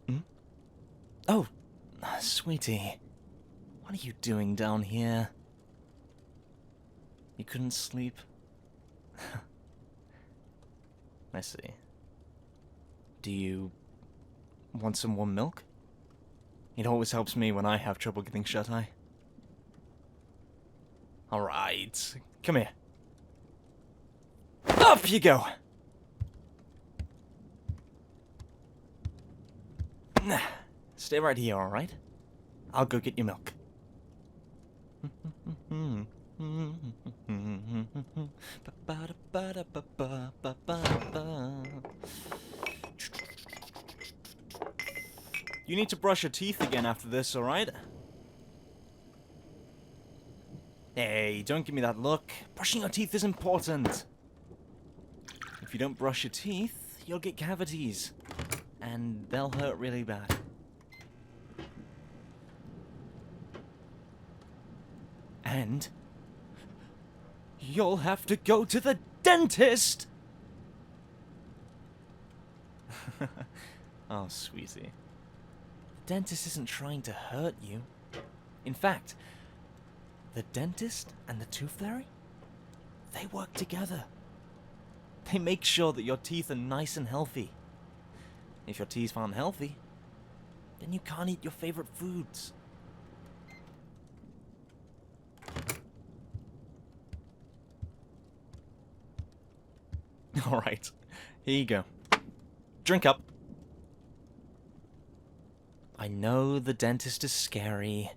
Hmm? Oh, sweetie. What are you doing down here? You couldn't sleep? I see. Do you want some warm milk? It always helps me when I have trouble getting shut-eye. Alright, come here. Up you go! Stay right here, alright? I'll go get your milk. You need to brush your teeth again after this, alright? Hey, don't give me that look. Brushing your teeth is important. If you don't brush your teeth, you'll get cavities. And they'll hurt really bad. And you'll have to go to the dentist! Oh, sweetie. The dentist isn't trying to hurt you. In fact, the dentist and the tooth fairy, they work together. They make sure that your teeth are nice and healthy. If your teeth aren't healthy, then you can't eat your favorite foods. Alright, here you go. Drink up. I know the dentist is scary.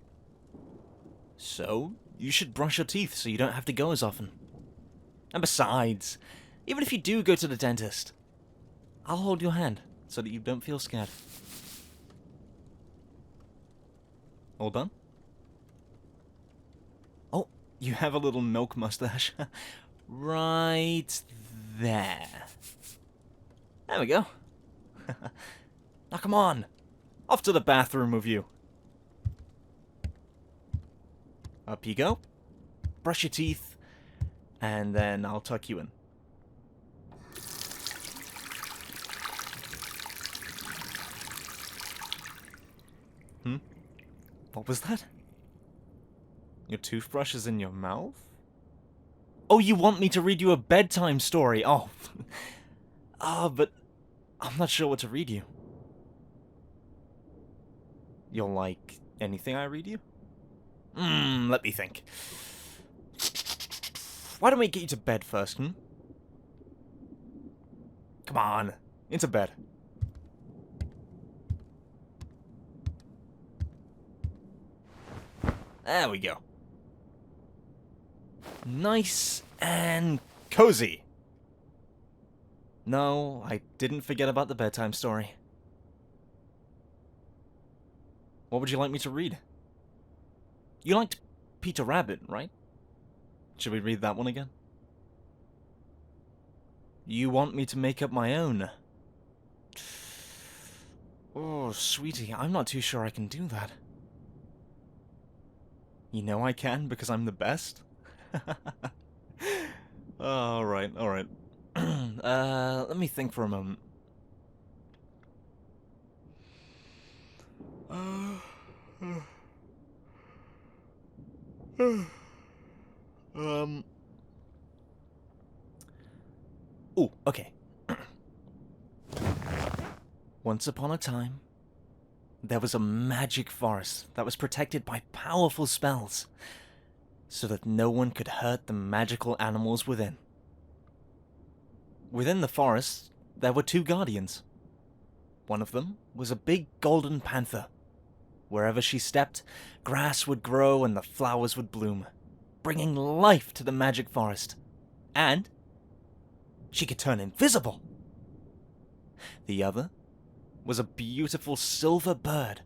So, you should brush your teeth so you don't have to go as often. And besides, even if you do go to the dentist, I'll hold your hand so that you don't feel scared. All done? Oh, you have a little milk mustache. Right there. There we go. Now come on. Off to the bathroom with you. Up you go. Brush your teeth. And then I'll tuck you in. What was that? Your toothbrush is in your mouth? Oh, you want me to read you a bedtime story? Oh. But I'm not sure what to read you. You'll like anything I read you? Let me think. Why don't we get you to bed first, Come on, into bed. There we go. Nice and cozy. No, I didn't forget about the bedtime story. What would you like me to read? You liked Peter Rabbit, right? Should we read that one again? You want me to make up my own? Oh, sweetie, I'm not too sure I can do that. You know I can, because I'm the best? Alright, alright. Let me think for a moment. Ooh, okay. Once upon a time, there was a magic forest that was protected by powerful spells, so that no one could hurt the magical animals within. Within the forest, there were two guardians. One of them was a big golden panther. Wherever she stepped, grass would grow and the flowers would bloom, bringing life to the magic forest. And she could turn invisible. The other was a beautiful silver bird.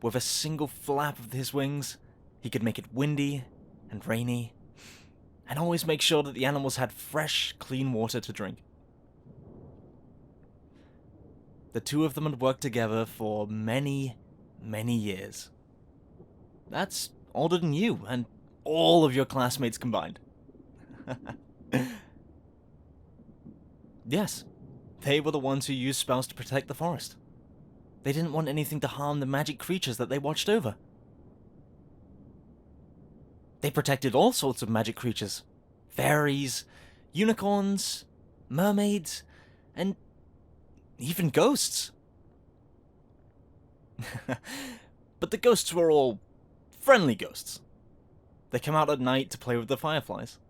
With a single flap of his wings, he could make it windy and rainy, and always make sure that the animals had fresh, clean water to drink. The two of them had worked together for many, many years. That's older than you and all of your classmates combined. Yes, they were the ones who used spells to protect the forest. They didn't want anything to harm the magic creatures that they watched over. They protected all sorts of magic creatures. Fairies, unicorns, mermaids, and even ghosts. But the ghosts were all friendly ghosts. They come out at night to play with the fireflies.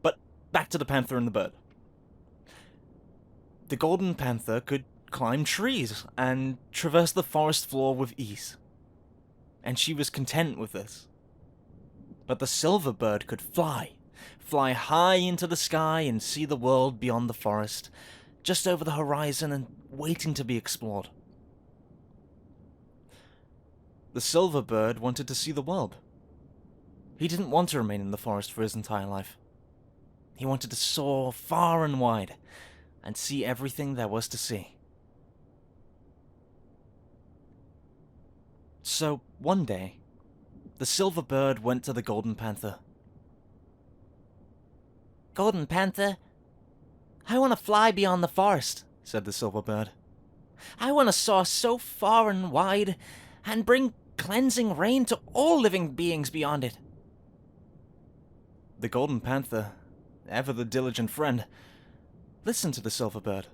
But back to the panther and the bird. The golden panther could climb trees and traverse the forest floor with ease. And she was content with this. But the silver bird could fly high into the sky and see the world beyond the forest, just over the horizon and waiting to be explored. The silver bird wanted to see the world. He didn't want to remain in the forest for his entire life. He wanted to soar far and wide and see everything there was to see. So, one day, the silver bird went to the golden panther. "Golden panther, I want to fly beyond the forest," said the silver bird. "I want to soar so far and wide and bring cleansing rain to all living beings beyond it." The golden panther, ever the diligent friend, listened to the silver bird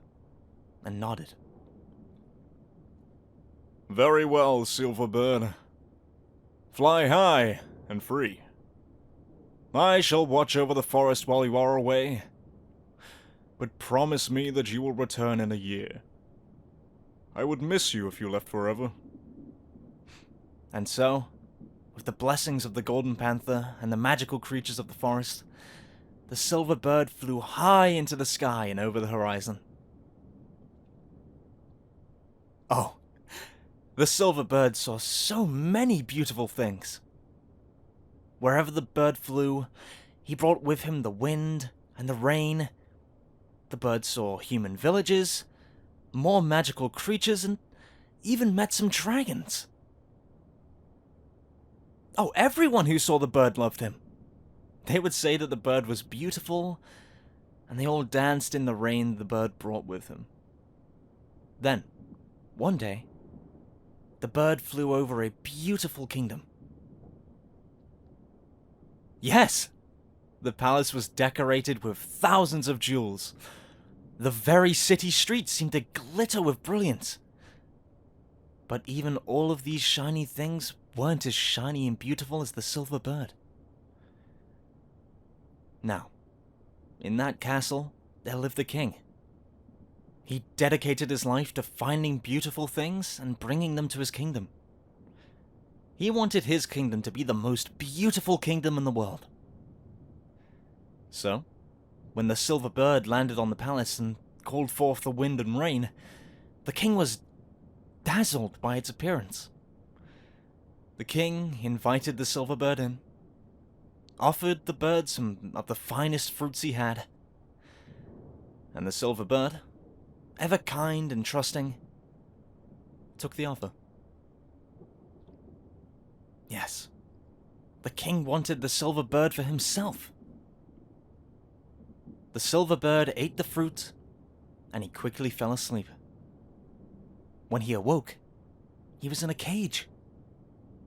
and nodded. "Very well, silver bird. Fly high and free. I shall watch over the forest while you are away, but promise me that you will return in a year. I would miss you if you left forever." And so, with the blessings of the golden panther and the magical creatures of the forest, the silver bird flew high into the sky and over the horizon. Oh, the silver bird saw so many beautiful things. Wherever the bird flew, he brought with him the wind and the rain. The bird saw human villages, more magical creatures, and even met some dragons. Oh, everyone who saw the bird loved him. They would say that the bird was beautiful, and they all danced in the rain the bird brought with him. Then, one day, the bird flew over a beautiful kingdom. Yes! The palace was decorated with thousands of jewels. The very city streets seemed to glitter with brilliance. But even all of these shiny things weren't as shiny and beautiful as the silver bird. Now, in that castle, there lived the king. He dedicated his life to finding beautiful things and bringing them to his kingdom. He wanted his kingdom to be the most beautiful kingdom in the world. So, when the silver bird landed on the palace and called forth the wind and rain, the king was dazzled by its appearance. The king invited the silver bird in, offered the bird some of the finest fruits he had, and the silver bird, ever kind and trusting, took the offer. Yes, the king wanted the silver bird for himself. The silver bird ate the fruit, and he quickly fell asleep. When he awoke, he was in a cage,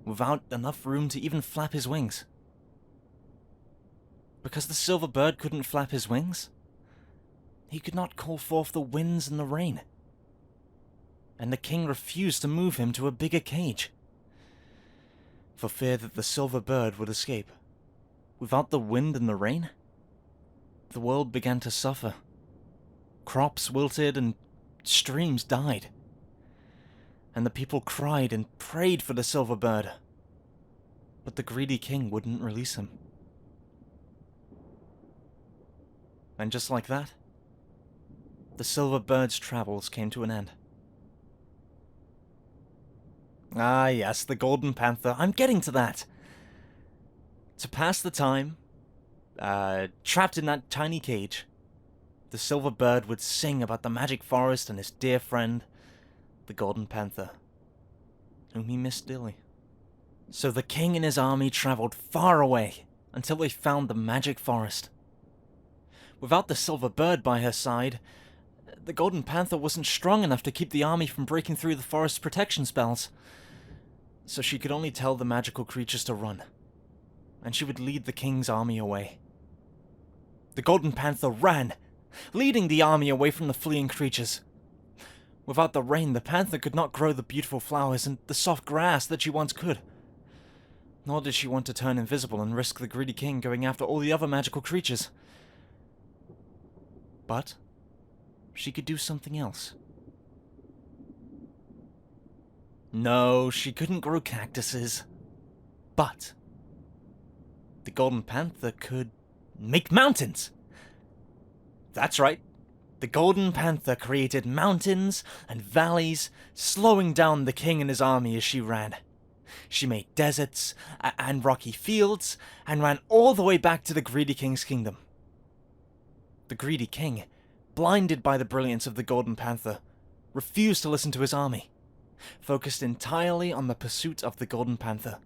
without enough room to even flap his wings. Because the silver bird couldn't flap his wings, he could not call forth the winds and the rain. And the king refused to move him to a bigger cage, for fear that the silver bird would escape. Without the wind and the rain, the world began to suffer. Crops wilted and streams died. And the people cried and prayed for the silver bird. But the greedy king wouldn't release him. And just like that, the silver bird's travels came to an end. Ah yes, the golden panther. I'm getting to that. To pass the time, trapped in that tiny cage, the silver bird would sing about the magic forest and his dear friend, the golden panther, whom he missed dearly. So the king and his army traveled far away until they found the magic forest. Without the silver bird by her side, the Golden Panther wasn't strong enough to keep the army from breaking through the forest's protection spells, so she could only tell the magical creatures to run, and she would lead the king's army away. The Golden Panther ran, leading the army away from the fleeing creatures. Without the rain, the panther could not grow the beautiful flowers and the soft grass that she once could. Nor did she want to turn invisible and risk the greedy king going after all the other magical creatures. But she could do something else. No, she couldn't grow cactuses. But the Golden Panther could make mountains. That's right. The Golden Panther created mountains and valleys, slowing down the king and his army as she ran. She made deserts and rocky fields, and ran all the way back to the greedy king's kingdom. The greedy king, blinded by the brilliance of the Golden Panther, refused to listen to his army, focused entirely on the pursuit of the Golden Panther.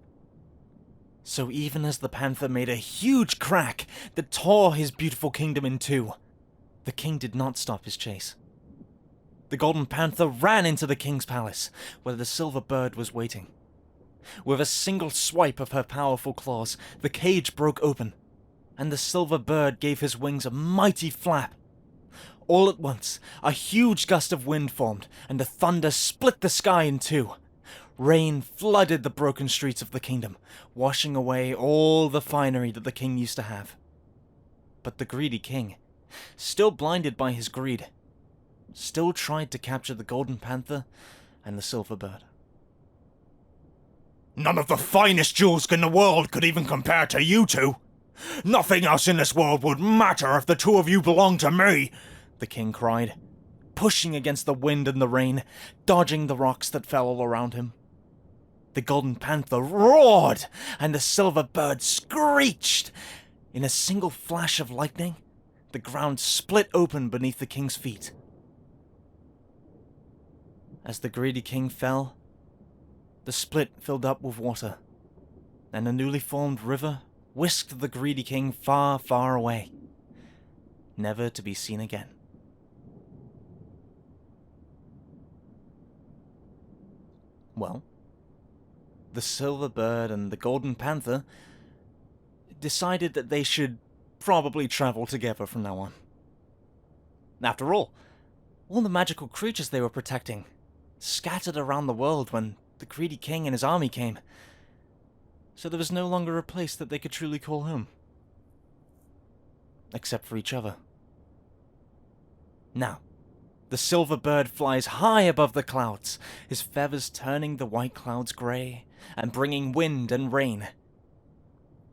So even as the panther made a huge crack that tore his beautiful kingdom in two, the king did not stop his chase. The Golden Panther ran into the king's palace, where the silver bird was waiting. With a single swipe of her powerful claws, the cage broke open, and the silver bird gave his wings a mighty flap. All at once, a huge gust of wind formed, and the thunder split the sky in two. Rain flooded the broken streets of the kingdom, washing away all the finery that the king used to have. But the greedy king, still blinded by his greed, still tried to capture the Golden Panther and the silver bird. None of the finest jewels in the world could even compare to you two. Nothing else in this world would matter if the two of you belonged to me, the king cried, pushing against the wind and the rain, dodging the rocks that fell all around him. The Golden Panther roared, and the silver bird screeched. In a single flash of lightning, the ground split open beneath the king's feet. As the greedy king fell, the split filled up with water, and a newly formed river whisked the greedy king far, far away, never to be seen again. Well, the silver bird and the Golden Panther decided that they should probably travel together from now on. After all the magical creatures they were protecting scattered around the world when the greedy king and his army came, so there was no longer a place that they could truly call home. Except for each other. Now, the silver bird flies high above the clouds, his feathers turning the white clouds grey and bringing wind and rain.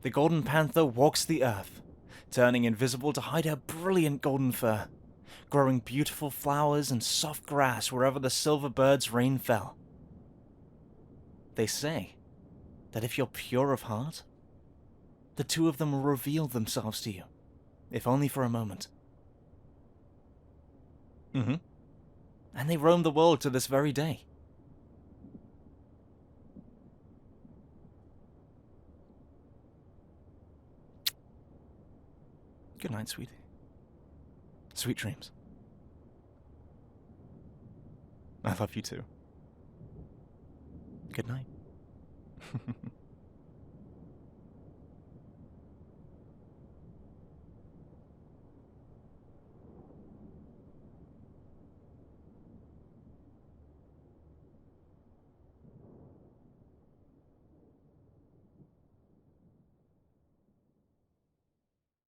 The Golden Panther walks the earth, turning invisible to hide her brilliant golden fur, growing beautiful flowers and soft grass wherever the silver bird's rain fell. They say that if you're pure of heart, the two of them will reveal themselves to you, if only for a moment. And they roam the world to this very day. Good night, sweetie. Sweet dreams. I love you too. Good night.